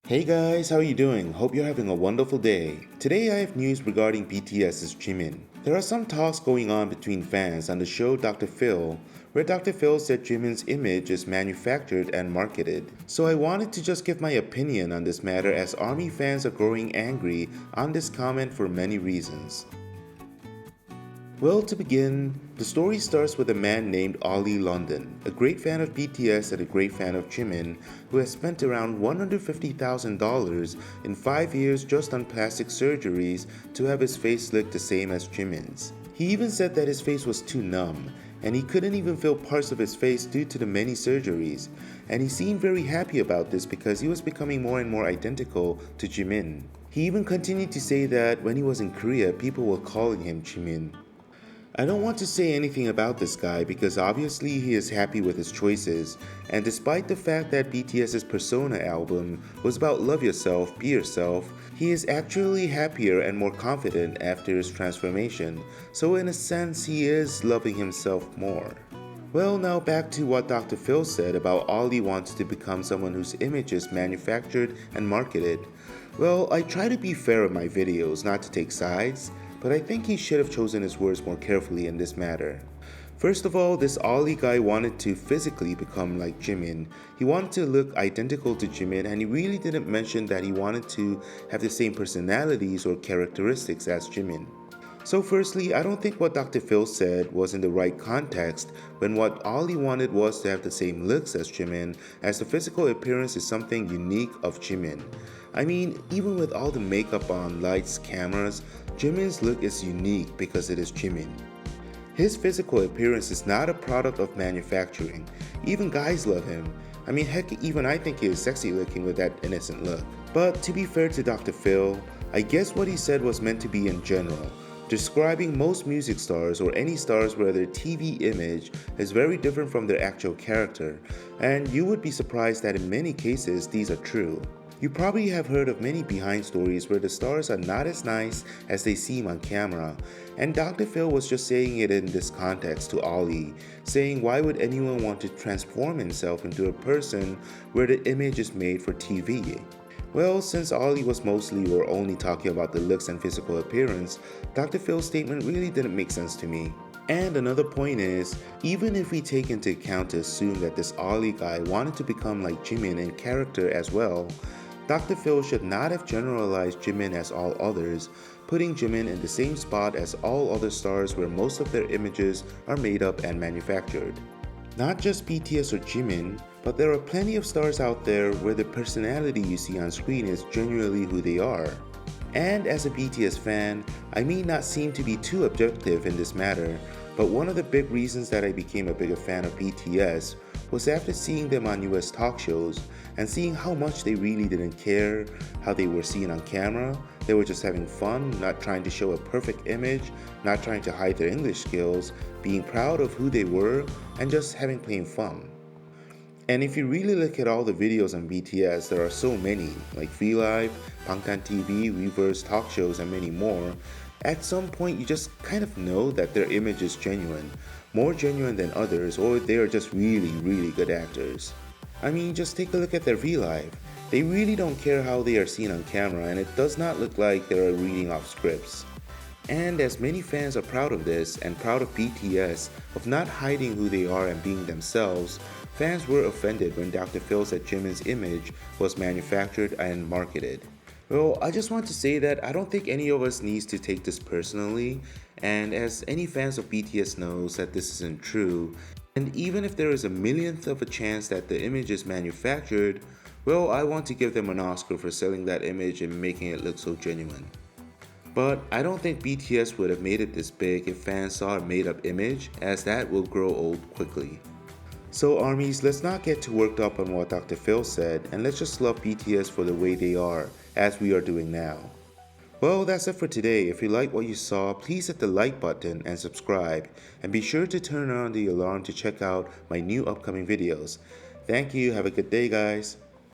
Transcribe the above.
Hey guys, how are you doing? Hope you're having a wonderful day. Today I have news regarding BTS's Jimin. There are some talks going on between fans on the show Dr. Phill, where Dr. Phill said Jimin's image is manufactured and marketed. So I wanted to just give my opinion on this matter as ARMY fans are growing angry on this comment for many reasons. Well, to begin, the story starts with a man named Oli London, a great fan of BTS and a great fan of Jimin, who has spent around $150,000 in 5 years just on plastic surgeries to have his face look the same as Jimin's. He even said that his face was too numb, and he couldn't even feel parts of his face due to the many surgeries, and he seemed very happy about this because he was becoming more and more identical to Jimin. He even continued to say that when he was in Korea, people were calling him Jimin. I don't want to say anything about this guy because obviously he is happy with his choices, and despite the fact that BTS's Persona album was about love yourself, be yourself, he is actually happier and more confident after his transformation, so in a sense he is loving himself more. Well, now back to what Dr. Phill said about Oli wants to become someone whose image is manufactured and marketed. Well, I try to be fair in my videos, not to take sides, but I think he should have chosen his words more carefully in this matter. First of all, this Oli guy wanted to physically become like Jimin. He wanted to look identical to Jimin, and he really didn't mention that he wanted to have the same personalities or characteristics as Jimin. So firstly, I don't think what Dr. Phill said was in the right context when what Oli wanted was to have the same looks as Jimin, as the physical appearance is something unique of Jimin. I mean, even with all the makeup on, lights, cameras, Jimin's look is unique because it is Jimin. His physical appearance is not a product of manufacturing. Even guys love him. I mean, heck, even I think he is sexy looking with that innocent look. But to be fair to Dr. Phill, I guess what he said was meant to be in general, describing most music stars or any stars where their TV image is very different from their actual character, and you would be surprised that in many cases these are true. You probably have heard of many behind stories where the stars are not as nice as they seem on camera, and Dr. Phill was just saying it in this context to Oli, saying why would anyone want to transform himself into a person where the image is made for TV? Well, since Oli was mostly or only talking about the looks and physical appearance, Dr. Phil's statement really didn't make sense to me. And another point is, even if we take into account to assume that this Oli guy wanted to become like Jimin in character as well, Dr. Phill should not have generalized Jimin as all others, putting Jimin in the same spot as all other stars where most of their images are made up and manufactured. Not just BTS or Jimin, but there are plenty of stars out there where the personality you see on screen is genuinely who they are. And as a BTS fan, I may not seem to be too objective in this matter, but one of the big reasons that I became a bigger fan of BTS was after seeing them on US talk shows and seeing how much they really didn't care how they were seen on camera. They were just having fun, not trying to show a perfect image, not trying to hide their English skills, being proud of who they were, and just having plain fun. And if you really look at all the videos on BTS, there are so many, like V-Live, Bangtan TV, Reverse talk shows, and many more. At some point, you just kind of know that their image is genuine, more genuine than others, or they are just really good actors. I mean, just take a look at their V-Live. They really don't care how they are seen on camera, and it does not look like they are reading off scripts. And as many fans are proud of this and proud of BTS of not hiding who they are and being themselves, fans were offended when Dr. Phill said Jimin's image was manufactured and marketed. Well, I just want to say that I don't think any of us needs to take this personally, and as any fans of BTS knows that this isn't true, and even if there is a millionth of a chance that the image is manufactured, well, I want to give them an Oscar for selling that image and making it look so genuine. But I don't think BTS would have made it this big if fans saw a made-up image, as that will grow old quickly. So armies, let's not get too worked up on what Dr. Phill said, and let's just love BTS for the way they are, as we are doing now. Well, that's it for today. If you like what you saw, please hit the like button and subscribe, and be sure to turn on the alarm to check out my new upcoming videos. Thank you, have a good day guys.